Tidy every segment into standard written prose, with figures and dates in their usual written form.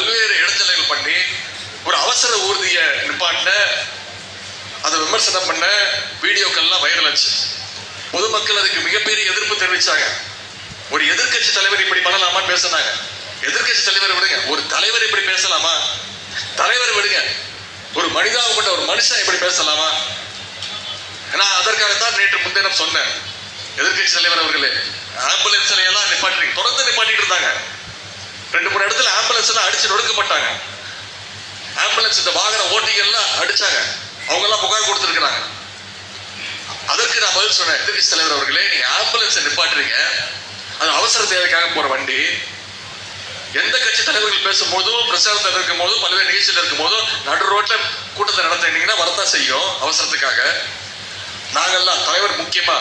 பல்வேறு இடைஞ்சல்கள் பண்ணி ஒரு அவசர ஊர்திய நிப்பாட்ட அதை விமர்சனம் பண்ண வீடியோக்கள்லாம் வைரல் ஆச்சு. பொதுமக்கள் அதுக்கு மிகப்பெரிய எதிர்ப்பு தெரிவிச்சாங்க. ஒரு எதிர்கட்சி தலைவர் இப்படி பண்ணலாமான்னு பேசினாங்க. எதிர்கட்சி தலைவர் விடுங்க, ஒரு தலைவர் இப்படி பேசலாமா? தலைவர் விடுங்க, ஒரு மனிதாபப்பட்ட ஒரு மனுஷன் இப்படி பேசலாமா? நான் அதற்காகத்தான் நேற்று முன்தினம் சொன்னேன். எதிர்கட்சி தலைவர் அவர்களே, ஆம்புலன்ஸ் எல்லாம் நிப்பாட்டுறீங்க, தொடர்ந்து நிப்பாட்டிட்டு இருந்தாங்க. 2-3 இடத்துல ஆம்புலன்ஸ் எல்லாம் அடிச்சு நொடுக்கப்பட்டாங்க. ஆம்புலன்ஸ் இந்த வாகன ஓட்டிகள்லாம் அடிச்சாங்க. அவங்க எல்லாம் புகார் கொடுத்துருக்காங்க. அதற்கு நான் பதில் சொன்னேன், எதிர்கட்சி தலைவர் அவர்களே, நீங்க ஆம்புலன்ஸ் நிப்பாட்டுறீங்க, அது அவசர தேவைக்காக போற வண்டி. எந்த கட்சி தலைவர்கள் பேசும்போதும் பிரச்சாரத்தில் இருக்கும் போதும் பல்வேறு நிகழ்ச்சியில் இருக்கும் போதும் நடு ரோட்ல கூட்டத்தை நடத்தினீங்கன்னா வரத்தான் செய்யும் அவசரத்துக்காக. நாங்கள்லாம் தலைவர் முக்கியமா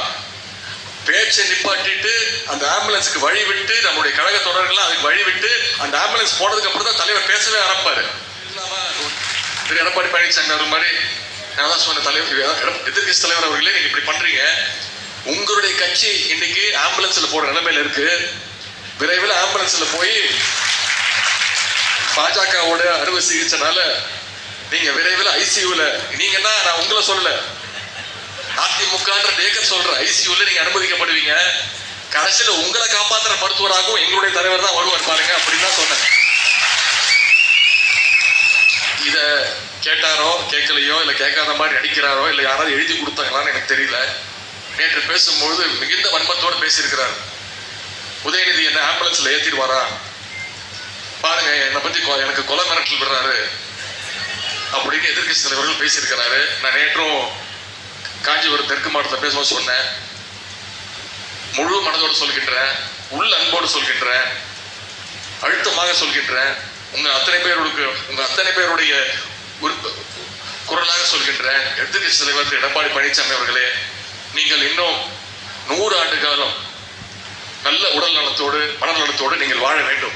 பேச்சை நிப்பாட்டிட்டு அந்த ஆம்புலன்ஸுக்கு வழி விட்டு நம்முடைய கழக தொடர்கள்லாம் அதுக்கு வழி விட்டு அந்த ஆம்புலன்ஸ் போனதுக்கு அப்புறம் தான் தலைவர் பேசவே ஆரம்பிப்பாரு. திரு எடப்பாடி பழனிசாமி அவர் மாதிரி நான் தான் சொன்ன தலைவர், எதிர்கட்சி தலைவர் அவர்களே, நீங்க இப்படி பண்றீங்க. உங்களுடைய கட்சி இன்னைக்கு ஆம்புலன்ஸ்ல போற நிலைமையில இருக்கு. விரைவில் ஆம்புலன்ஸ்ல போய் பாஜகவோட அறுவை சிகிச்சைனால நீங்க விரைவில் ஐசியூல, நீங்கன்னா நான் உங்களை சொல்லல, அதிமுகன்ற தேக்க சொல்ற ஐசியூல நீங்க அனுமதிக்கப்படுவீங்க. கடைசியில உங்களை காப்பாற்றுற மருத்துவராகவும் எங்களுடைய தலைவர் தான் வருவார் பாருங்க அப்படின்னு தான் சொன்னேன். இத கேட்டாரோ கேட்கலையோ இல்ல கேட்காத மாதிரி நடிக்கிறாரோ இல்ல யாராவது எழுதி கொடுத்தாங்களான்னு எனக்கு தெரியல. நேற்று பேசும்போது மிகுந்த வன்மத்தோடு பேசியிருக்கிறார். உதயநிதி என்ன ஆம்புலன்ஸ்ல ஏத்திடுவாரா பாருங்க, என்னை பத்தி எனக்கு கொலை மிரட்டல் விடுறாரு அப்படின்னு எதிர்கட்சி தலைவர்கள் பேசியிருக்கிறாரு. நான் நேற்றும் காஞ்சிபுரம் தெற்கு மாவட்டத்தில் பேசும்போது சொன்னேன், முழு மனதோடு சொல்கின்றேன், உள் அன்போடு சொல்கின்றேன், அழுத்தமாக சொல்கின்றேன், உங்க அத்தனை பேருடைய குரலாக சொல்கின்றேன். எதிர்கட்சி தலைவர் எடப்பாடி பழனிசாமி அவர்களே, நீங்கள் இன்னும் 100 ஆண்டு காலம் நல்ல உடல் நலத்தோடு மனநலத்தோடு நீங்கள் வாழ வேண்டும்.